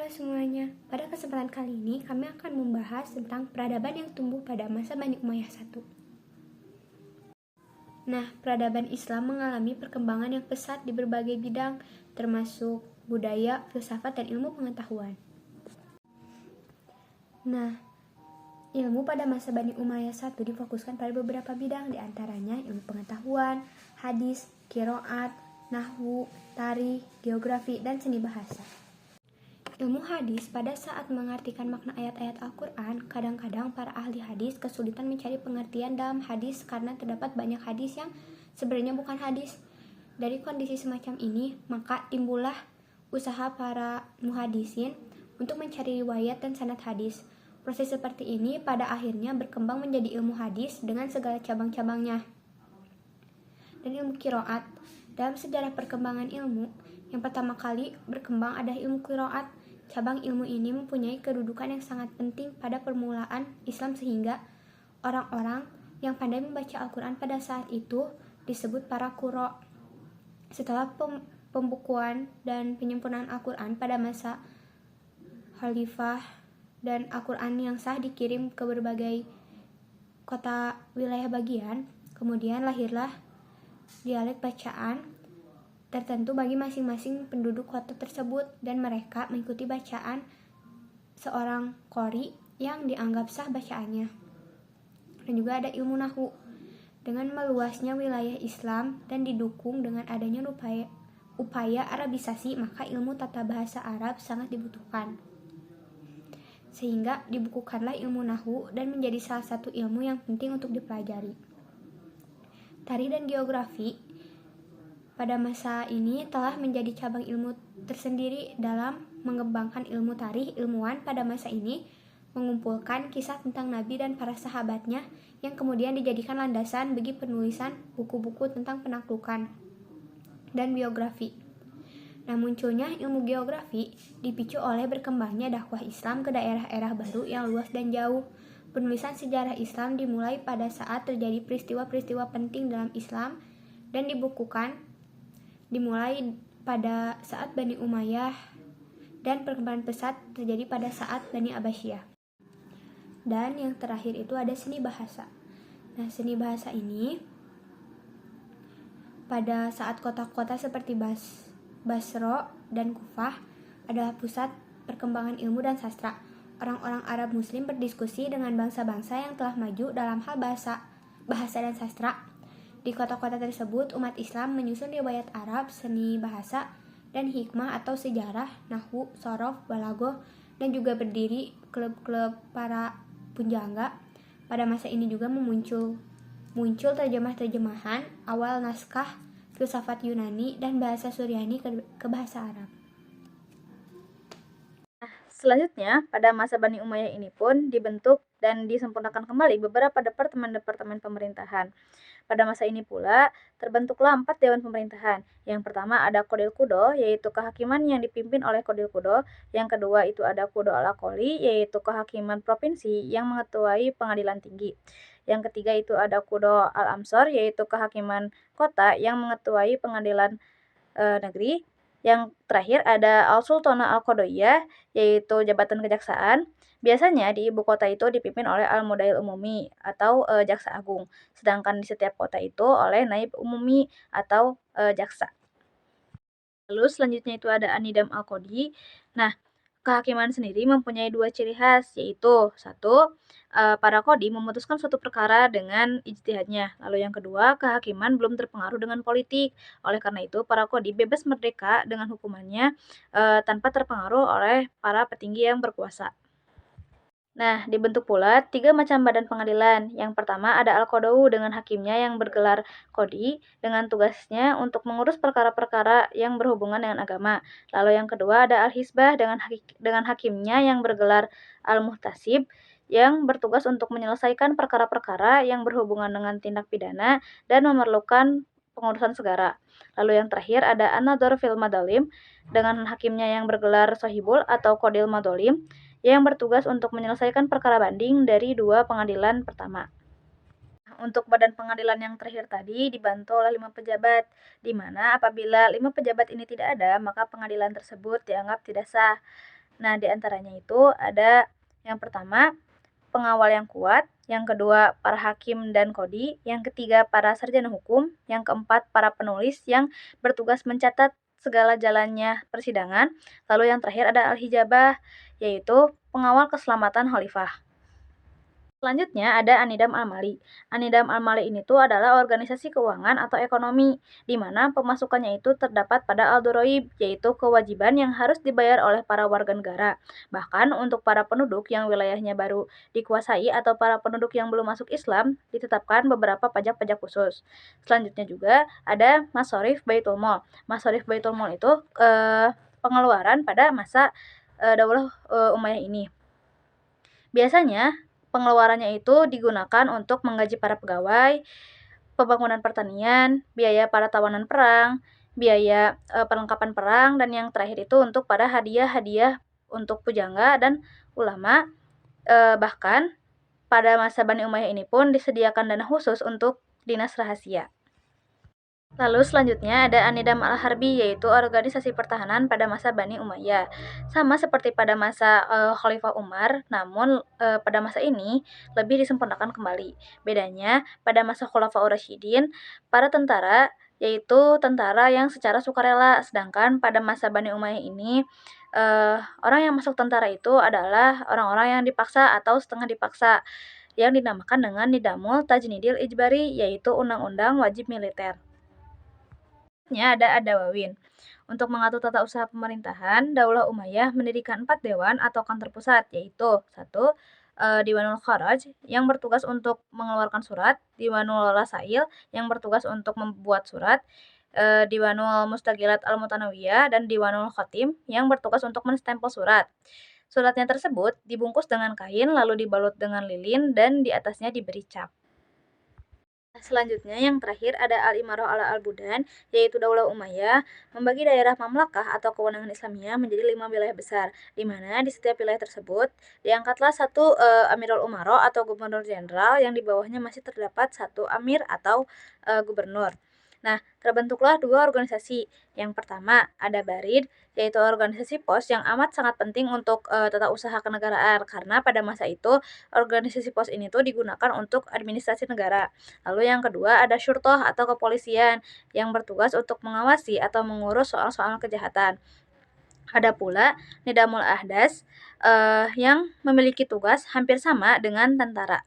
Halo semuanya, pada kesempatan kali ini kami akan membahas tentang peradaban yang tumbuh pada masa Bani Umayyah I. Nah, peradaban Islam mengalami perkembangan yang pesat di berbagai bidang, termasuk budaya, filsafat, dan ilmu pengetahuan. Nah, ilmu pada masa Bani Umayyah I difokuskan pada beberapa bidang, diantaranya ilmu pengetahuan, hadis, qiraat, nahwu, tarikh, geografi, dan seni bahasa. Ilmu hadis pada saat mengartikan makna ayat-ayat Al-Quran, kadang-kadang para ahli hadis kesulitan mencari pengertian dalam hadis karena terdapat banyak hadis yang sebenarnya bukan hadis. Dari kondisi semacam ini, maka timbullah usaha para muhadisin untuk mencari riwayat dan sanad hadis. Proses seperti ini pada akhirnya berkembang menjadi ilmu hadis dengan segala cabang-cabangnya. Dan ilmu qiraat. Dalam sejarah perkembangan ilmu, yang pertama kali berkembang adalah ilmu qiraat. Cabang ilmu ini mempunyai kedudukan yang sangat penting pada permulaan Islam sehingga orang-orang yang pandai membaca Al-Quran pada saat itu disebut para qurra. Setelah pembukuan dan penyempurnaan Al-Quran pada masa Khalifah dan Al-Quran yang sah dikirim ke berbagai kota wilayah bagian, kemudian lahirlah dialek bacaan tertentu bagi masing-masing penduduk kota tersebut dan mereka mengikuti bacaan seorang qori yang dianggap sah bacaannya. Dan juga ada ilmu nahwu. Dengan meluasnya wilayah Islam dan didukung dengan adanya upaya Arabisasi, maka ilmu tata bahasa Arab sangat dibutuhkan. Sehingga dibukukanlah ilmu nahwu dan menjadi salah satu ilmu yang penting untuk dipelajari. Tarikh dan geografi pada masa ini telah menjadi cabang ilmu tersendiri dalam mengembangkan ilmu tarikh. Ilmuwan pada masa ini mengumpulkan kisah tentang Nabi dan para sahabatnya yang kemudian dijadikan landasan bagi penulisan buku-buku tentang penaklukan dan biografi. Nah, munculnya ilmu geografi dipicu oleh berkembangnya dakwah Islam ke daerah-daerah baru yang luas dan jauh. Penulisan sejarah Islam dimulai pada saat terjadi peristiwa-peristiwa penting dalam Islam dan dibukukan dimulai pada saat Bani Umayyah dan perkembangan pesat terjadi pada saat Bani Abbasiyah. Dan yang terakhir itu ada seni bahasa. Nah, seni bahasa ini pada saat kota-kota seperti Basro dan Kufah adalah pusat perkembangan ilmu dan sastra. Orang-orang Arab Muslim berdiskusi dengan bangsa-bangsa yang telah maju dalam hal bahasa dan sastra. Di kota-kota tersebut, umat Islam menyusun riwayat Arab, seni bahasa, dan hikmah atau sejarah, nahwu, sorof, balaghah, dan juga berdiri klub-klub para punjangga. Pada masa ini juga muncul terjemah-terjemahan awal naskah filsafat Yunani dan bahasa Suryani ke bahasa Arab. Selanjutnya, pada masa Bani Umayyah ini pun dibentuk dan disempurnakan kembali beberapa departemen-departemen pemerintahan. Pada masa ini pula, terbentuklah 4 dewan pemerintahan. Yang pertama ada Qodil Qudo, yaitu kehakiman yang dipimpin oleh Qodil Qudo. Yang kedua itu ada Qudo al-Aqoli, yaitu kehakiman provinsi yang mengetuai pengadilan tinggi. Yang ketiga itu ada Qudo al-Amsor, yaitu kehakiman kota yang mengetuai pengadilan negeri. Yang terakhir ada Al-Sultanah Al-Qadoiyah, yaitu jabatan kejaksaan. Biasanya di ibu kota itu dipimpin oleh Al-Mudail Umumi atau jaksa agung, sedangkan di setiap kota itu oleh Naib Umumi atau jaksa. Lalu selanjutnya itu ada An-Nidam Al-Qodi. Nah, kehakiman sendiri mempunyai 2 ciri khas, yaitu satu, para qodi memutuskan suatu perkara dengan ijtihadnya. Lalu yang kedua, kehakiman belum terpengaruh dengan politik. Oleh karena itu, para qodi bebas merdeka dengan hukumannya tanpa terpengaruh oleh para petinggi yang berkuasa. Nah, dibentuk pula 3 macam badan pengadilan. Yang pertama ada Al-Qodou dengan hakimnya yang bergelar Qodi dengan tugasnya untuk mengurus perkara-perkara yang berhubungan dengan agama. Lalu yang kedua ada Al-Hisbah dengan hakimnya yang bergelar Al-Muhtasib yang bertugas untuk menyelesaikan perkara-perkara yang berhubungan dengan tindak pidana dan memerlukan pengurusan segara. Lalu yang terakhir ada An-Nadhar fil Madzalim dengan hakimnya yang bergelar Sohibul atau Qodil Madzalim yang bertugas untuk menyelesaikan perkara banding dari 2 pengadilan pertama. Untuk badan pengadilan yang terakhir tadi dibantu oleh 5 pejabat, di mana apabila 5 pejabat ini tidak ada, maka pengadilan tersebut dianggap tidak sah. Nah, di antaranya itu ada yang pertama, pengawal yang kuat, yang kedua, para hakim dan kodi, yang ketiga, para sarjana hukum, yang keempat, para penulis yang bertugas mencatat segala jalannya persidangan, lalu yang terakhir ada al-hijabah, yaitu pengawal keselamatan khalifah. Selanjutnya ada Anidam Al-Mali. Anidam Al-Mali ini tuh adalah organisasi keuangan atau ekonomi, di mana pemasukannya itu terdapat pada al-doroib, yaitu kewajiban yang harus dibayar oleh para warga negara. Bahkan untuk para penduduk yang wilayahnya baru dikuasai atau para penduduk yang belum masuk Islam, ditetapkan beberapa pajak-pajak khusus. Selanjutnya juga ada Masorif Baitul Mal. Masorif Baitul Mal itu pengeluaran pada masa Daulah Umayyah ini. Biasanya, pengeluarannya itu digunakan untuk menggaji para pegawai, pembangunan pertanian, biaya para tawanan perang, biaya perlengkapan perang, dan yang terakhir itu untuk pada hadiah-hadiah untuk pujangga dan ulama. Bahkan pada masa Bani Umayyah ini pun disediakan dana khusus untuk dinas rahasia. Lalu selanjutnya ada Anidam Al-Harbi, yaitu organisasi pertahanan pada masa Bani Umayyah. Sama seperti pada masa Khalifah Umar, namun pada masa ini lebih disempurnakan kembali. Bedanya, pada masa Khulafaur Rasyidin, para tentara yaitu tentara yang secara sukarela, sedangkan pada masa Bani Umayyah ini orang yang masuk tentara itu adalah orang-orang yang dipaksa atau setengah dipaksa, yang dinamakan dengan Nidamul Tajnidil Ijbari, yaitu undang-undang wajib militer. Ada Ad-Dawawin. Untuk mengatur tata usaha pemerintahan, Daulah Umayyah mendirikan 4 dewan atau kantor pusat, yaitu 1. Diwanul Kharaj yang bertugas untuk mengeluarkan surat, Diwanul Rasail yang bertugas untuk membuat surat, Diwanul Mustagilat Al-Mutanawiyah, dan Diwanul Khatim yang bertugas untuk menstempel surat. Suratnya tersebut dibungkus dengan kain lalu dibalut dengan lilin dan di atasnya diberi cap. Selanjutnya yang terakhir ada Al-Imarah ala Al-Budan, yaitu Daulah Umayyah membagi daerah mamlakah atau kewenangan Islamiyah menjadi 5 wilayah besar, di mana di setiap wilayah tersebut diangkatlah satu Amirul Umaro atau Gubernur Jenderal, yang di bawahnya masih terdapat satu Amir atau Gubernur. Nah, terbentuklah 2 organisasi. Yang pertama ada Barid, yaitu organisasi pos yang amat sangat penting untuk tata usaha kenegaraan, karena pada masa itu organisasi pos ini tuh digunakan untuk administrasi negara. Lalu yang kedua ada syurtoh atau kepolisian yang bertugas untuk mengawasi atau mengurus soal-soal kejahatan. Ada pula Nidamul Ahdas yang memiliki tugas hampir sama dengan tentara.